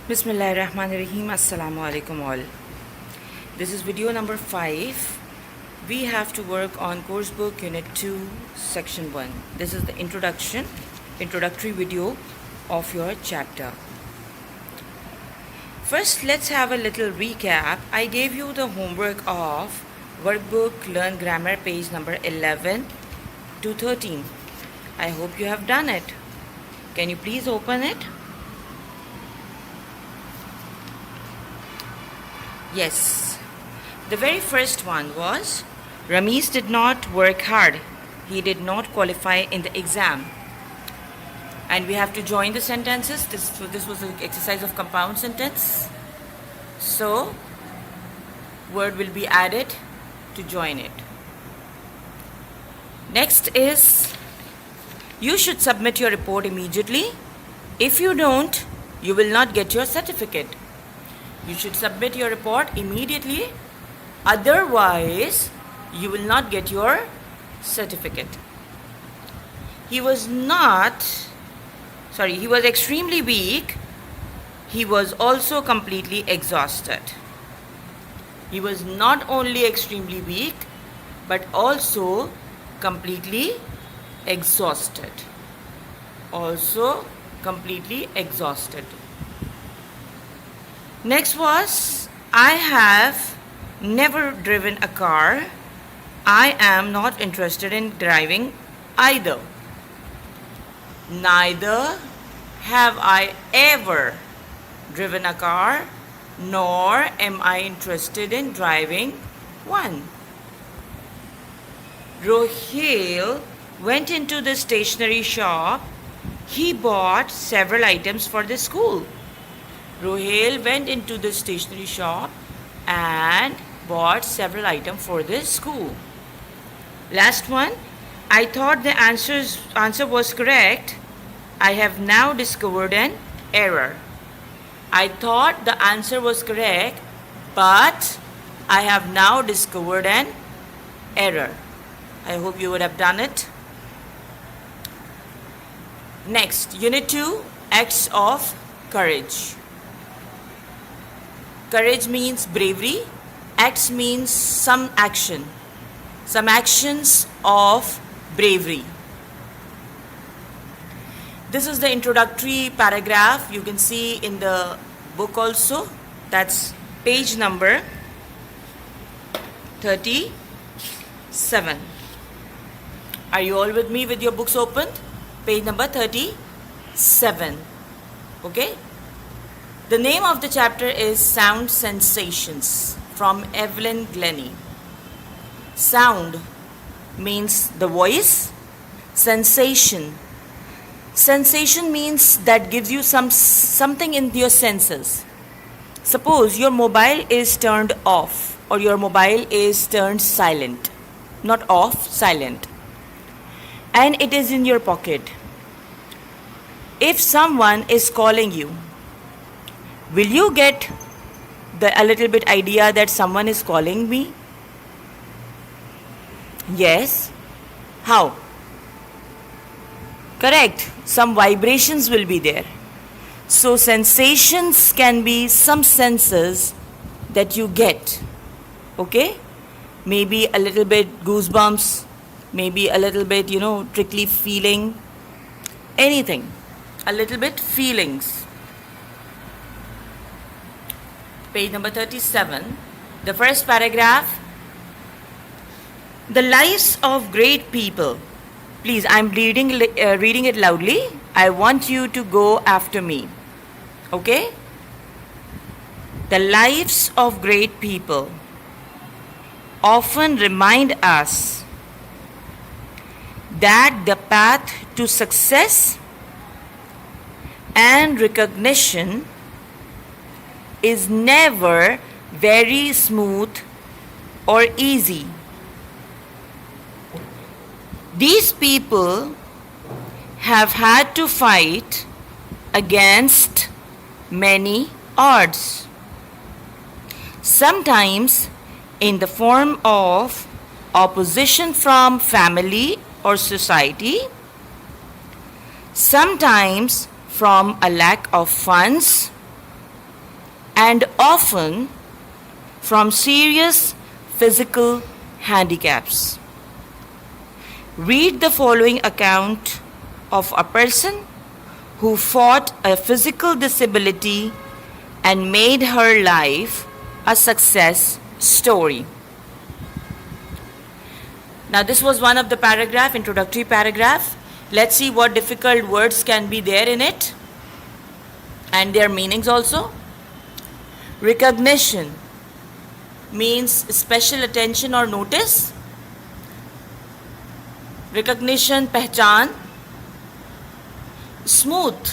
Bismillahirrahmanirrahim. Assalamu alaikum all. This is video number 5. We have to work on course book unit 2 section 1. This is the introductory video of your chapter. First, let's have a little recap. I gave you the homework of workbook Learn Grammar page number 11 to 13. I hope you have done it. Can you please open it? Yes. The very first one was Ramesh did not work hard. He did not qualify in the exam. And we have to join the sentences. This was an exercise of compound sentence. So, word will be added to join it. Next is, you should submit your report immediately. If you don't, you will not get your certificate. You should submit your report immediately, otherwise you will not get your certificate. He was extremely weak. He was also completely exhausted. He was not only extremely weak, but also completely exhausted. Next was, I have never driven a car. I am not interested in driving either. Neither have I ever driven a car, nor am I interested in driving one. Rohil went into the stationery shop. He bought several items for the school. Rohil went into the stationery shop and bought several items for the school. Last one, I thought the answer was correct. I have now discovered an error. I thought the answer was correct, but I have now discovered an error. I hope you would have done it. Next, Unit 2, Acts of Courage. Courage means bravery. Acts means some action. Some actions of bravery. This is the introductory paragraph. You can see in the book also. That's page number 37. Are you all with me with your books opened? Page number 37. Okay? The name of the chapter is Sound Sensations from Evelyn Glennie. Sound means the voice. Sensation means that gives you something in your senses. Suppose your mobile is turned off or your mobile is turned silent. Not off, silent. And it is in your pocket. If someone is calling you, will you get a little bit idea that someone is calling me? Yes. How? Correct. Some vibrations will be there. So sensations can be some senses that you get. Okay? Maybe a little bit goosebumps, maybe a little bit, trickly feeling, anything. A little bit feelings. Page number 37, the first paragraph. The lives of great people. Please, I'm reading it loudly. I want you to go after me. Okay? The lives of great people often remind us that the path to success and recognition is never very smooth or easy. These people have had to fight against many odds, sometimes in the form of opposition from family or society, sometimes from a lack of funds and often from serious physical handicaps. Read the following account of a person who fought a physical disability and made her life a success story. Now this was one of the paragraph, introductory paragraph. Let's see what difficult words can be there in it and their meanings also. Recognition means special attention or notice. Recognition, pehchan. Smooth,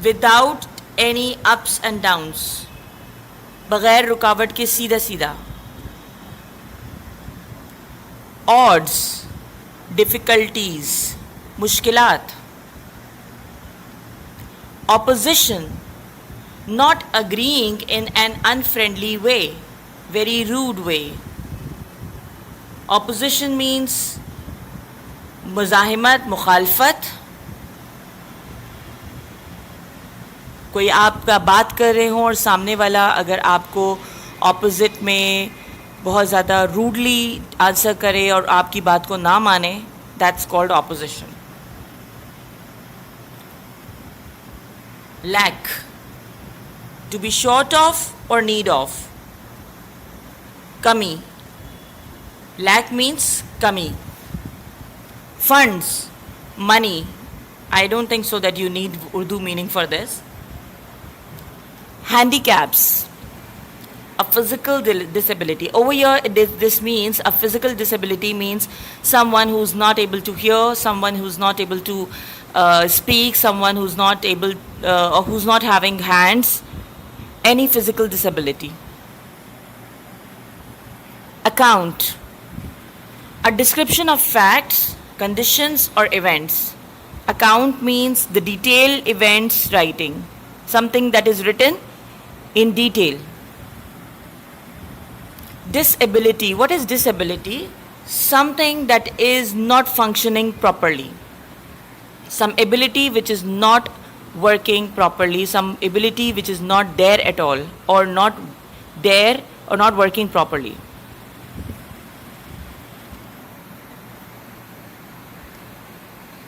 without any ups and downs. बगैर रुकावट के सीधा सीधा. Odds, difficulties, मुश्किलात. Opposition, not agreeing in an unfriendly way, very rude way. Opposition means मुज़ाहिमत, मुखालफत. कोई आपका बात कर रहे हो और सामने वाला अगर आपको ऑपोजिट में बहुत ज़्यादा रूडली आंसर करे और आपकी बात को ना माने, that's called opposition. Lack, to be short of और नीड ऑफ. कमी, लैक मीन्स कमी. Funds, money. I don't think so that you need Urdu meaning for this. Handicaps, a physical disability. Over here, this means a physical disability means someone who's not able to hear, someone who's not able to speak, someone who's not able or who's not having hands, any physical disability. Account, a description of facts, conditions or events. Account means the detailed events writing, something that is written in detail. Disability, what is disability? Something that is not functioning properly. Some ability which is not working properly, some ability which is not there at all, or not there or not working properly.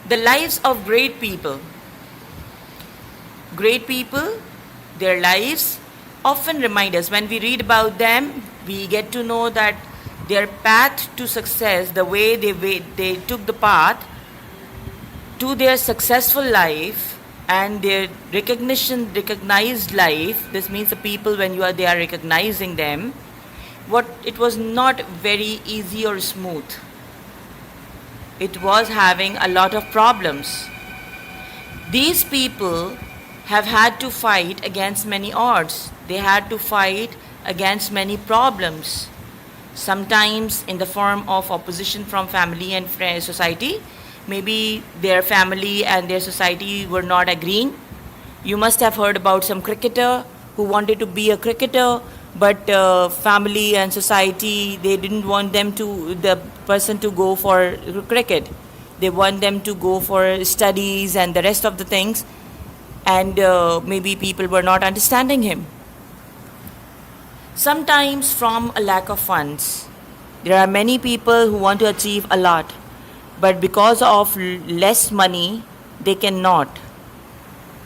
The lives of great people. Great people, their lives often remind us, when we read about them, we get to know that their path to success, the way they took the path to their successful life and their recognized life. This means the people, when they are recognizing them, it was not very easy or smooth. It was having a lot of problems. These people have had to fight against many odds. They had to fight against many problems, sometimes in the form of opposition from family and society. Maybe their family and their society were not agreeing. You must have heard about some cricketer who wanted to be a cricketer, but family and society, they didn't want the person to go for cricket. They want them to go for studies and the rest of the things, and maybe people were not understanding him. Sometimes from a lack of funds. There are many people who want to achieve a lot, but because of less money, they cannot.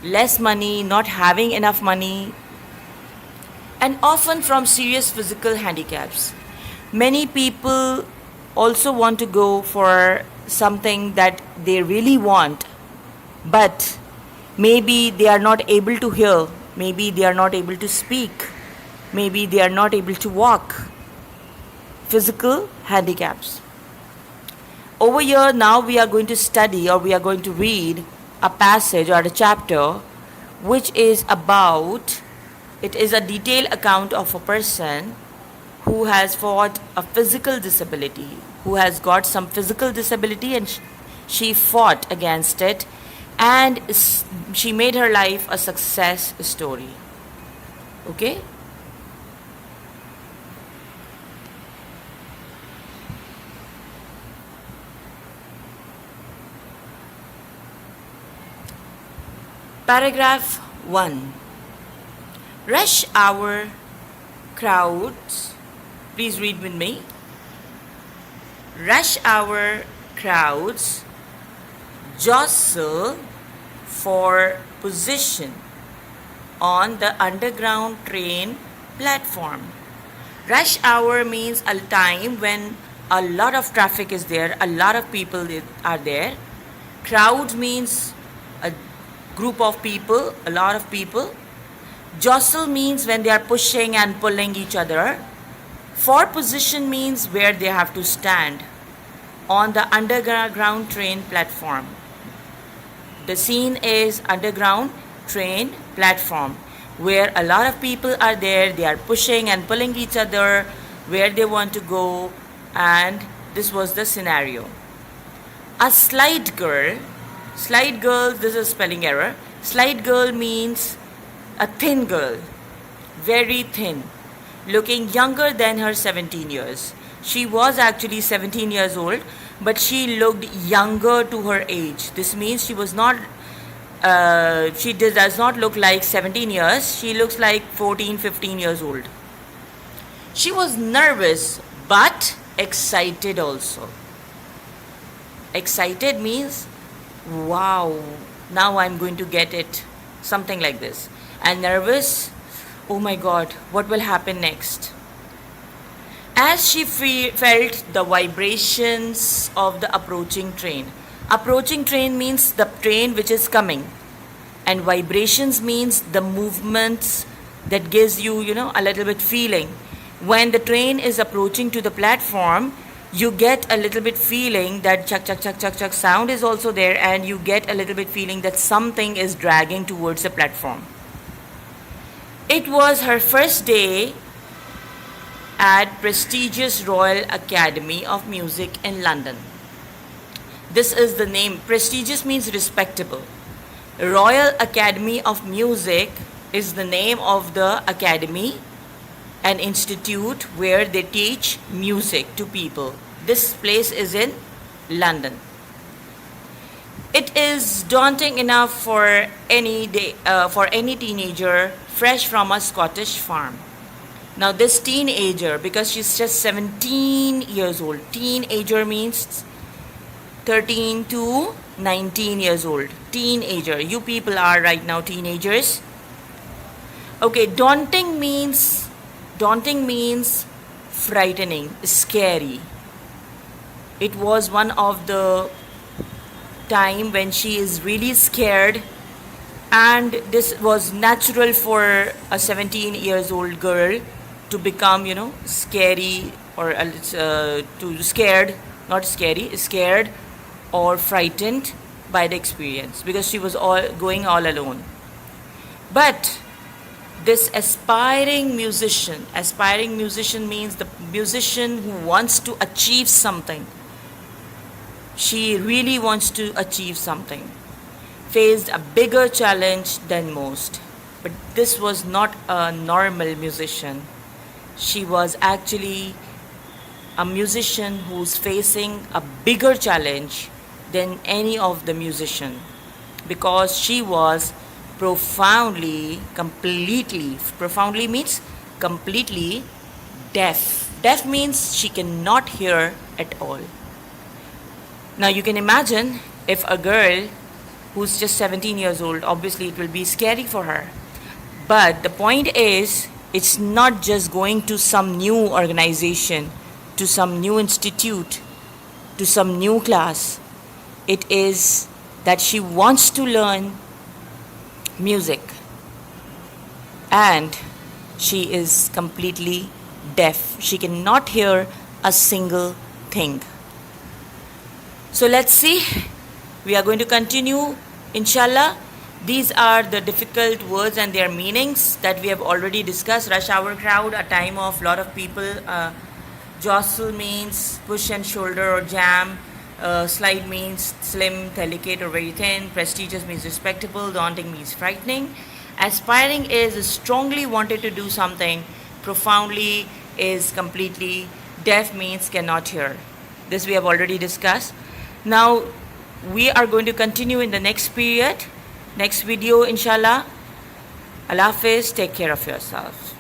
Less money, not having enough money, and often from serious physical handicaps. Many people also want to go for something that they really want, but maybe they are not able to hear, maybe they are not able to speak, maybe they are not able to walk. Physical handicaps. Over here now we are going to study, or we are going to read a passage or a chapter which is about, it is a detailed account of a person who has fought a physical disability, who has got some physical disability, and she fought against it, and she made her life a success story. Okay? Paragraph 1. Rush hour crowds, please read with me. Rush hour crowds jostle for position on the underground train platform. Rush hour means a time when a lot of traffic is there, a lot of people are there. Crowd means a group of people, a lot of people. Jostle means when they are pushing and pulling each other. For position means where they have to stand on the underground train platform. The scene is underground train platform where a lot of people are there. They are pushing and pulling each other where they want to go, and this was the scenario. A slight girl, this is a spelling error. Slight girl means a thin girl, very thin, looking younger than her 17 years. She was actually 17 years old, but she looked younger to her age. This means she was not, does not look like 17 years. She looks like 14, 15 years old. She was nervous, but excited also. Excited means, wow, now I'm going to get it. Something like this. And nervous, oh my God, what will happen next? As she felt the vibrations of the approaching train. Approaching train means the train which is coming. And vibrations means the movements that gives you, a little bit feeling. When the train is approaching to the platform, you get a little bit feeling that chuck, chuck, chuck, chuck, chuck sound is also there, and you get a little bit feeling that something is dragging towards the platform. It was her first day at prestigious Royal Academy of Music in London. This is the name. Prestigious means respectable. Royal Academy of Music is the name of the academy, an institute where they teach music to people. This place is in London. It is daunting enough for any teenager fresh from a Scottish farm. Now this teenager, because she's just 17 years old, teenager means 13 to 19 years old. Teenager, you people are right now teenagers. Okay, daunting means frightening, scary. It was one of the time when she is really scared, and this was natural for a 17 years old girl to become scary or scared or frightened by the experience, because she was going all alone. But this aspiring musician means the musician who wants to achieve something. She really wants to achieve something. Faced a bigger challenge than most. But this was not a normal musician. She was actually a musician who's facing a bigger challenge than any of the musician, because she was profoundly means completely deaf. Deaf means she cannot hear at all. Now you can imagine, if a girl who's just 17 years old, obviously it will be scary for her. But the point is, it's not just going to some new organization, to some new institute, to some new class. It is that she wants to learn music, and she is completely deaf. She cannot hear a single thing. So let's see. We are going to continue, inshallah. These are the difficult words and their meanings that we have already discussed. Rush hour crowd, a time of lot of people. Jostle means push and shoulder or jam. Slide means slim, delicate or very thin. Prestigious means respectable. Daunting means frightening. Aspiring is strongly wanted to do something. Profoundly is completely. Deaf means cannot hear. This we have already discussed. Now we are going to continue in the next period, next video, inshallah. Allah Hafiz, take care of yourself.